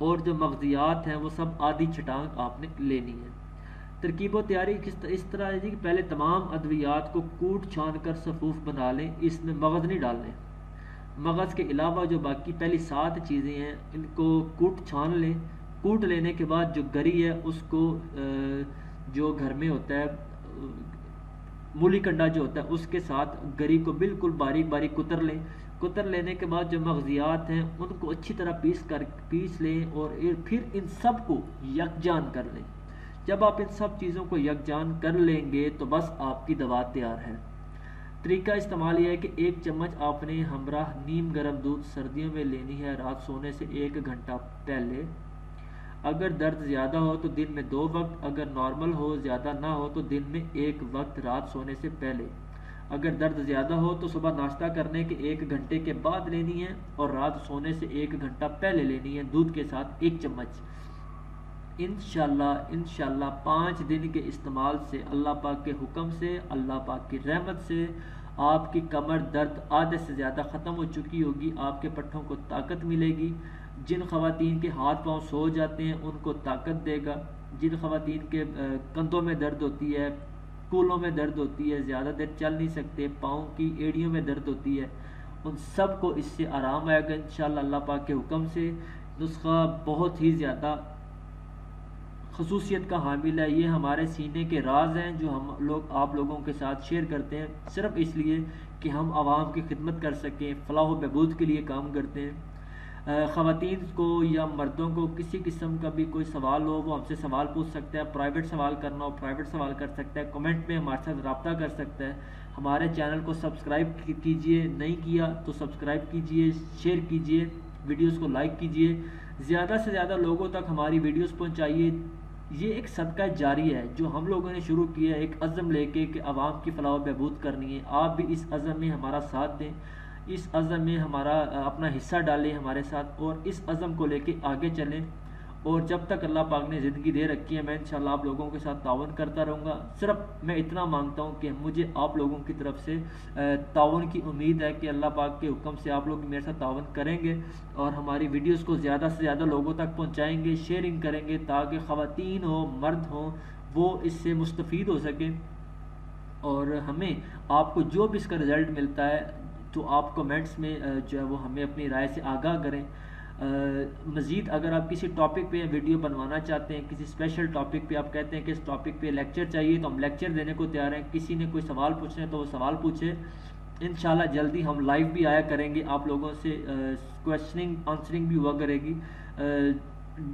اور جو مغزیات ہیں وہ سب آدھی چھٹانگ آپ نے لینی ہے۔ ترکیب و تیاری اس طرح ہے جی کہ پہلے تمام ادویات کو کوٹ چھان کر صفوف بنا لیں، اس میں مغز نہیں ڈالنے۔ مغز کے علاوہ جو باقی پہلی 7 چیزیں ہیں ان کو کوٹ چھان لیں۔ کوٹ لینے کے بعد جو گری ہے اس کو جو گھر میں ہوتا ہے مولی کنڈا جو ہوتا ہے اس کے ساتھ گری کو بالکل باریک باریک کتر لیں۔ کتر لینے کے بعد جو مغزیات ہیں ان کو اچھی طرح پیس لیں اور پھر ان سب کو یکجان کر لیں۔ جب آپ ان سب چیزوں کو یکجان کر لیں گے تو بس آپ کی دوا تیار ہے۔ طریقہ استعمال یہ ہے کہ 1 چمچ آپ نے ہمراہ نیم گرم دودھ سردیوں میں لینی ہے، رات سونے سے 1 گھنٹہ پہلے۔ اگر درد زیادہ ہو تو دن میں 2 وقت، اگر نارمل ہو زیادہ نہ ہو تو دن میں 1 وقت رات سونے سے پہلے۔ اگر درد زیادہ ہو تو صبح ناشتہ کرنے کے 1 گھنٹے کے بعد لینی ہے اور رات سونے سے 1 گھنٹہ پہلے لینی ہے، دودھ کے ساتھ 1 چمچ۔ انشاءاللہ 5 دن کے استعمال سے اللہ پاک کے حکم سے، اللہ پاک کی رحمت سے آپ کی کمر درد آدھے سے زیادہ ختم ہو چکی ہوگی، آپ کے پٹھوں کو طاقت ملے گی۔ جن خواتین کے ہاتھ پاؤں سو جاتے ہیں ان کو طاقت دے گا، جن خواتین کے کندھوں میں درد ہوتی ہے، کولوں میں درد ہوتی ہے، زیادہ دیر چل نہیں سکتے، پاؤں کی ایڑیوں میں درد ہوتی ہے، ان سب کو اس سے آرام آئے گا انشاءاللہ اللہ پاک کے حکم سے۔ نسخہ بہت ہی زیادہ خصوصیت کا حامل ہے، یہ ہمارے سینے کے راز ہیں جو آپ لوگوں کے ساتھ شیئر کرتے ہیں صرف اس لیے کہ ہم عوام کی خدمت کر سکیں، فلاح و بہبود کے لیے کام کرتے ہیں۔ خواتین کو یا مردوں کو کسی قسم کا بھی کوئی سوال ہو وہ ہم سے سوال پوچھ سکتا ہے، پرائیویٹ سوال کرنا ہو پرائیویٹ سوال کر سکتا ہے، کمنٹ میں ہمارے ساتھ رابطہ کر سکتا ہے۔ ہمارے چینل کو سبسکرائب کیجئے، نہیں کیا تو سبسکرائب کیجئے، شیئر کیجئے، ویڈیوز کو لائک کیجئے، زیادہ سے زیادہ لوگوں تک ہماری ویڈیوز پہنچائیے۔ یہ ایک صدقہ جاری ہے جو ہم لوگوں نے شروع کیا ہے، ایک عزم لے کے کہ عوام کی فلاح و بہبود کرنی ہے۔ آپ بھی اس عزم میں ہمارا ساتھ دیں، اس عزم میں ہمارا اپنا حصہ ڈالیں ہمارے ساتھ، اور اس عزم کو لے کے آگے چلیں۔ اور جب تک اللہ پاک نے زندگی دے رکھی ہے میں انشاءاللہ آپ لوگوں کے ساتھ تعاون کرتا رہوں گا۔ صرف میں اتنا مانگتا ہوں کہ مجھے آپ لوگوں کی طرف سے تعاون کی امید ہے کہ اللہ پاک کے حکم سے آپ لوگ میرے ساتھ تعاون کریں گے اور ہماری ویڈیوز کو زیادہ سے زیادہ لوگوں تک پہنچائیں گے، شیئرنگ کریں گے تاکہ خواتین ہوں مرد ہوں وہ اس سے مستفید ہو سکیں۔ اور ہمیں آپ کو جو بھی اس کا رزلٹ ملتا ہے تو آپ کومنٹس میں جو ہے وہ ہمیں اپنی رائے سے آگاہ کریں۔ مزید اگر آپ کسی ٹاپک پہ ویڈیو بنوانا چاہتے ہیں، کسی اسپیشل ٹاپک پہ آپ کہتے ہیں کہ اس ٹاپک پہ لیکچر چاہیے تو ہم لیکچر دینے کو تیار ہیں۔ کسی نے کوئی سوال پوچھنا ہے تو وہ سوال پوچھے، انشاءاللہ جلدی ہم لائیو بھی آیا کریں گے، آپ لوگوں سے کویسچننگ آنسرنگ بھی ہوا کرے گی،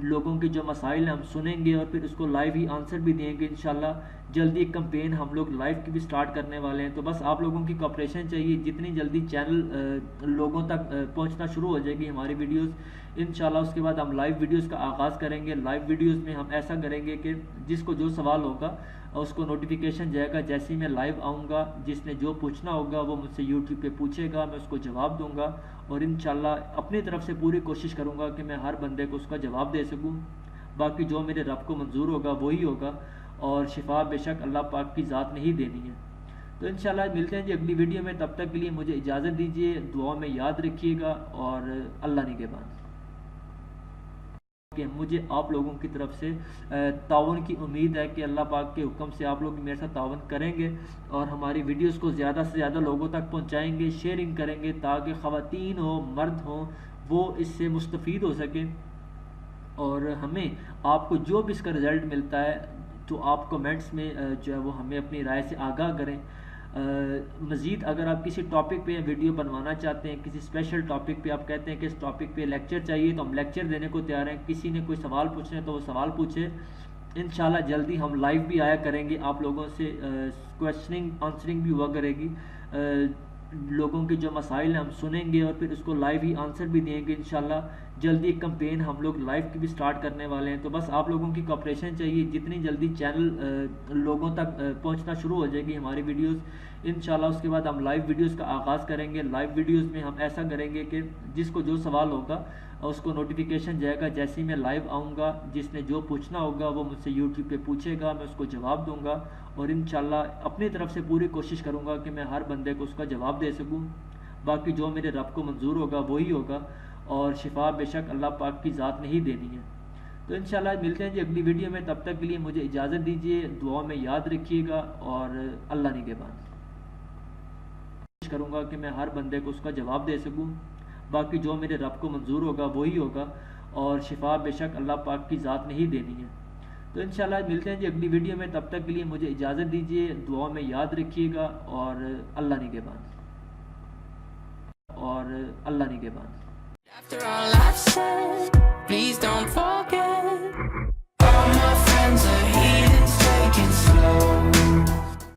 لوگوں کے جو مسائل ہیں ہم سنیں گے اور پھر اس کو لائیو ہی آنسر بھی دیں گے انشاءاللہ۔ جلدی ایک کمپین ہم لوگ لائیو کی بھی سٹارٹ کرنے والے ہیں، تو بس آپ لوگوں کی کوآپریشن چاہیے۔ جتنی جلدی چینل لوگوں تک پہنچنا شروع ہو جائے گی ہماری ویڈیوز انشاءاللہ، اس کے بعد ہم لائیو ویڈیوز کا آغاز کریں گے۔ لائیو ویڈیوز میں ہم ایسا کریں گے کہ جس کو جو سوال ہوگا اس کو نوٹیفیکیشن جائے گا، جیسے ہی میں لائیو آؤں گا جس نے جو پوچھنا ہوگا وہ مجھ سے یوٹیوب پہ پوچھے گا، میں اس کو جواب دوں گا، اور انشاءاللہ اپنی طرف سے پوری کوشش کروں گا کہ میں ہر بندے کو اس کا جواب دے سکوں۔ باقی جو میرے رب کو منظور ہوگا وہی ہوگا، اور شفا بے شک اللہ پاک کی ذات نے ہی دینی ہے۔ تو انشاءاللہ ملتے ہیں جی اگلی ویڈیو میں، تب تک کے لیے مجھے اجازت دیجیے، دعا میں یاد رکھیے گا، اور اللہ نگہبان۔ کہ مجھے آپ لوگوں کی طرف سے تعاون کی امید ہے کہ اللہ پاک کے حکم سے آپ لوگ میرے ساتھ تعاون کریں گے اور ہماری ویڈیوز کو زیادہ سے زیادہ لوگوں تک پہنچائیں گے، شیئرنگ کریں گے تاکہ خواتین ہوں مرد ہوں وہ اس سے مستفید ہو سکیں۔ اور ہمیں آپ کو جو بھی اس کا رزلٹ ملتا ہے تو آپ کومنٹس میں جو ہے وہ ہمیں اپنی رائے سے آگاہ کریں۔ مزید اگر آپ کسی ٹاپک پہ ویڈیو بنوانا چاہتے ہیں، کسی اسپیشل ٹاپک پہ آپ کہتے ہیں کہ اس ٹاپک پہ لیکچر چاہیے تو ہم لیکچر دینے کو تیار ہیں۔ کسی نے کوئی سوال پوچھنا ہے تو وہ سوال پوچھے، انشاءاللہ جلدی ہم لائیو بھی آیا کریں گے، آپ لوگوں سے کویسچننگ آنسرنگ بھی ہوا کرے گی، لوگوں کے جو مسائل ہیں ہم سنیں گے اور پھر اس کو لائیو ہی آنسر بھی دیں گے انشاءاللہ۔ جلدی ایک کمپین ہم لوگ لائیو کی بھی سٹارٹ کرنے والے ہیں، تو بس آپ لوگوں کی کوآپریشن چاہیے۔ جتنی جلدی چینل لوگوں تک پہنچنا شروع ہو جائے گی ہماری ویڈیوز انشاءاللہ، اس کے بعد ہم لائیو ویڈیوز کا آغاز کریں گے۔ لائیو ویڈیوز میں ہم ایسا کریں گے کہ جس کو جو سوال ہوگا اس کو نوٹیفیکیشن جائے گا، جیسے ہی میں لائیو آؤں گا جس نے جو پوچھنا ہوگا وہ مجھ سے یوٹیوب پہ پوچھے گا، میں اس کو جواب دوں گا، اور انشاءاللہ اپنی طرف سے پوری کوشش کروں گا کہ میں ہر بندے کو اس کا جواب دے سکوں۔ باقی جو میرے رب کو منظور ہوگا وہی ہوگا، اور شفا بے شک اللہ پاک کی ذات نے ہی دینی ہے۔ تو انشاءاللہ ملتے ہیں جی اگلی ویڈیو میں، تب تک کے لیے مجھے اجازت دیجیے، دعا میں یاد رکھیے گا، اور اللہ نگہبان۔ کوشش کروں گا کہ میں ہر بندے کو اس کا جواب دے سکوں، باقی جو میرے رب کو منظور ہوگا وہی ہوگا، اور شفا بے شک اللہ پاک کی ذات نے ہی دینی ہے۔ تو انشاءاللہ ملتے ہیں جی اگلی ویڈیو میں، تب تک کے لیے مجھے اجازت دیجیے، دعا میں یاد رکھیے گا، اور اللہ نگہبان۔ اور اللہ نگہبان۔ After all I've said, please don't forget.